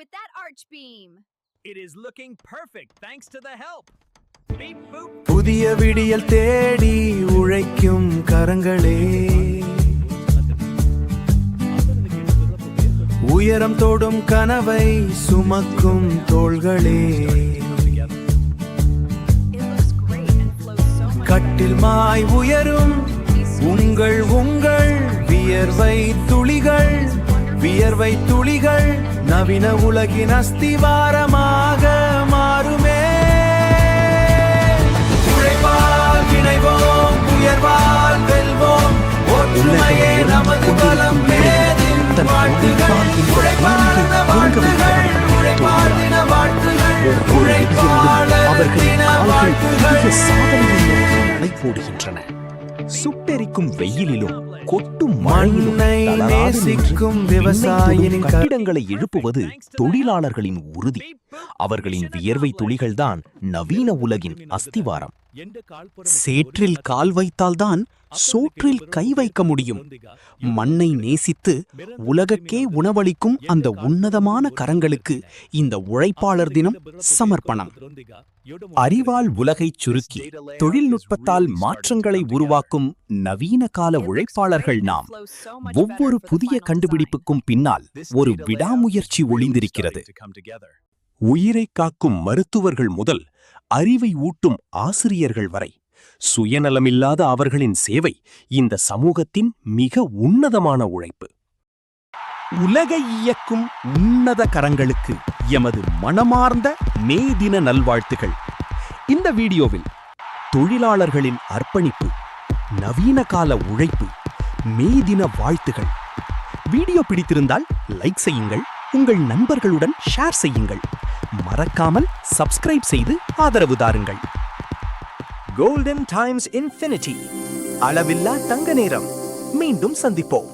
with that arch beam. It is looking perfect thanks to the help. Beep boop. புதிய விடியல் தேடி உழைக்கும் கரங்களே, உயரம் தொடும் கனவை சுமக்கும் தோள்களே, கட்டில் மாய் உயரும் உங்கள் வியர்வை துளிகள் நவீன உலகின் அஸ்திவாரமாக மாறுமே. உழைப்பால் இணைவோம், உயர்வால் வெல்வோம், ஒற்றுமையே நமது பலம். வாழ்த்துகள் உழைப்பாளர் வாழ்த்துகள், உழைப்பாளர் தின வாழ்த்துகள், உழைப்பாளர் தின வாழ்த்துகள். நடைபோடுகின்றன. சுட்டெரிக்கும் வெயிலிலும் கொட்டும் மண்ணை நேசிக்கும் விவசாயியின் கட்டிடங்களை எழுப்புவது தொழிலாளர்களின் உறுதி. அவர்களின் வியர்வை துளிகள்தான் நவீன உலகின் அஸ்திவாரம். சேற்றில் கால் வைத்தால்தான் சோற்றில் கை வைக்க முடியும். மண்ணை நேசித்து உலகக்கே உணவளிக்கும் அந்த உன்னதமான கரங்களுக்கு இந்த உழைப்பாளர் தினம் சமர்ப்பணம். அறிவால் உலகைச் சுருக்கி தொழில்நுட்பத்தால் மாற்றங்களை உருவாக்கும் நவீன கால உழைப்பாளர்கள் நாம். ஒவ்வொரு புதிய கண்டுபிடிப்புக்கும் பின்னால் ஒரு விடாமுயற்சி ஒளிந்திருக்கிறது. உயிரை காக்கும் மருத்துவர்கள் முதல் அறிவை ஊட்டும் ஆசிரியர்கள் வரை சுயநலமில்லாத அவர்களின் சேவை இந்த சமூகத்தின் மிக உன்னதமான உழைப்பு. உலகை இயக்கும் உன்னத கரங்களுக்கு எமது மனமார்ந்த மே தின நல்வாழ்த்துகள். இந்த வீடியோவில் தொழிலாளர்களின் அர்ப்பணிப்பு, நவீன கால உழைப்பு, மே தின வாழ்த்துகள். வீடியோ பிடித்திருந்தால் லைக் செய்யுங்கள், உங்கள் நண்பர்களுடன் ஷேர் செய்யுங்கள். மறக்காமல் சப்ஸ்கிரைப் செய்து ஆதரவு தாருங்கள். கோல்டன் டைம்ஸ் இன்ஃபினிட்டி, அளவில்லா தங்க நேரம். மீண்டும் சந்திப்போம்.